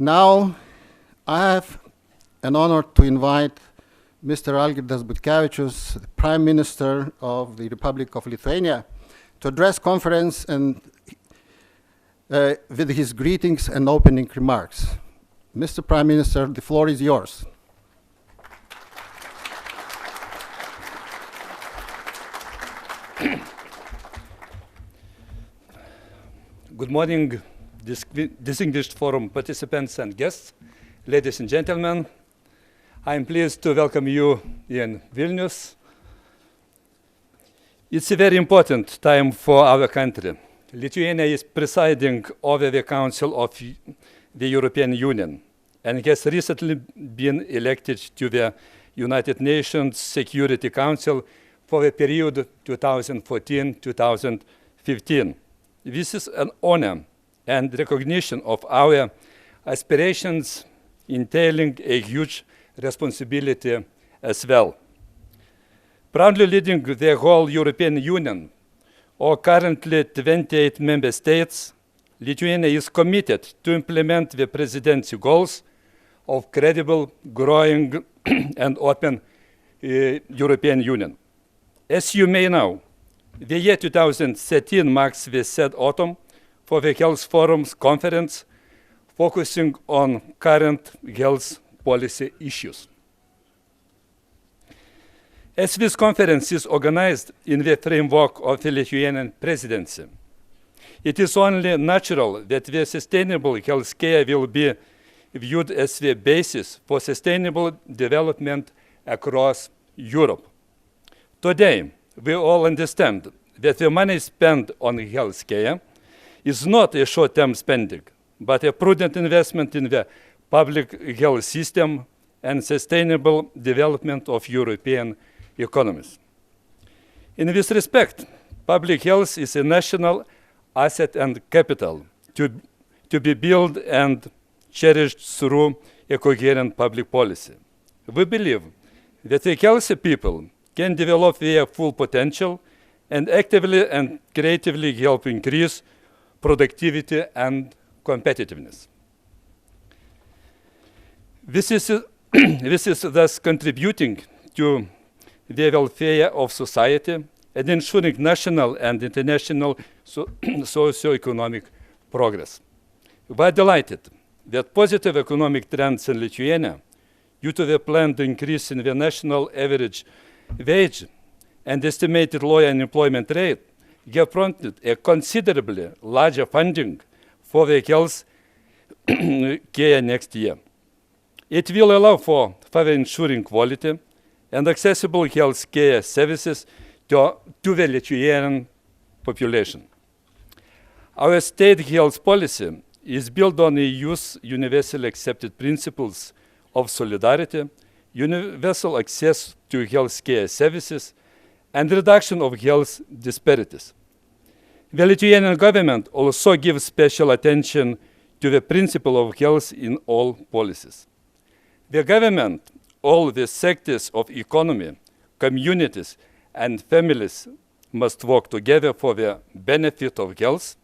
Now, I have an honor to invite Mr. Algirdas Butkevičius, the Prime Minister of the Republic of Lithuania, to address conference and with his greetings and opening remarks. Mr. Prime Minister, the floor is yours. Good morning, distinguished forum participants and guests, ladies and gentlemen. I am pleased to welcome you in Vilnius. It's a very important time for our country. Lithuania is presiding over the Council of the European Union and has recently been elected to the United Nations Security Council for the period 2014-2015. This is an honor and recognition of our aspirations, entailing a huge responsibility as well. Proudly leading the whole European Union, or currently 28 member states, Lithuania is committed to implement the presidency goals of credible, growing and open European Union. As you may know, the year 2013 marks the third autumn for the Health Forum's conference, focusing on current health policy issues. As this conference is organized in the framework of the Lithuanian presidency, it is only natural that the sustainable healthcare will be viewed as the basis for sustainable development across Europe. Today, we all understand that the money spent on healthcare is not a short-term spending, but a prudent investment in the public health system and sustainable development of European economies. In this respect, public health is a national asset and capital to be built and cherished through a coherent public policy. We believe that the healthy people can develop their full potential and actively and creatively help increase productivity and competitiveness. This is thus contributing to the welfare of society and ensuring national and international socio-economic progress. We are delighted that positive economic trends in Lithuania, due to the planned increase in the national average wage and estimated lower unemployment rate, have prompted a considerably larger funding for the health care next year. It will allow for further ensuring quality and accessible health care services to the Lithuanian population. Our state health policy is built on the EU's universally accepted principles of solidarity, universal access to health care services, and reduction of health disparities. The Lithuanian government also gives special attention to the principle of health in all policies. The government, all the sectors of economy, communities, and families must work together for the benefit of health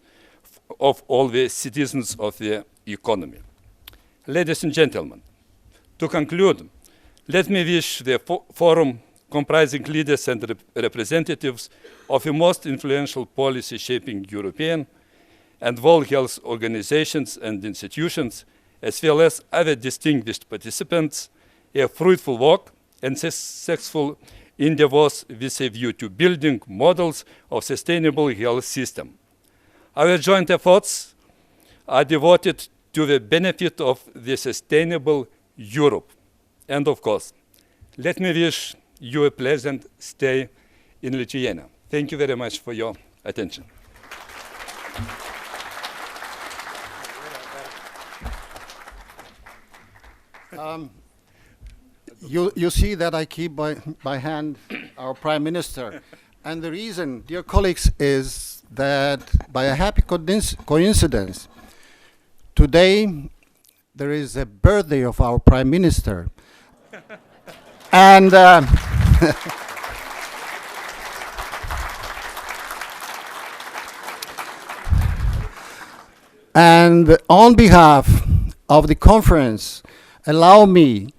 of all the citizens of the economy. Ladies and gentlemen, to conclude, let me wish the forum comprising leaders and representatives of the most influential policy-shaping European and world health organizations and institutions, as well as other distinguished participants, a fruitful work and successful endeavors with a view to building models of sustainable health system. Our joint efforts are devoted to the benefit of the sustainable Europe. And of course, let me wish you a pleasant stay in Lithuania. Thank you very much for your attention. You see that I keep by hand our Prime Minister. And the reason, dear colleagues, is that by a happy coincidence, today there is a birthday of our Prime Minister. And And on behalf of the conference, allow me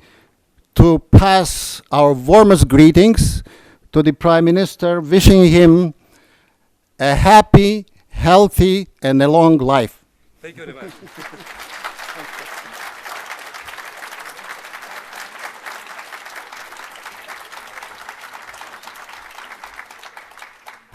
to pass our warmest greetings to the Prime Minister, wishing him a happy, healthy, and a long life. Thank you very much.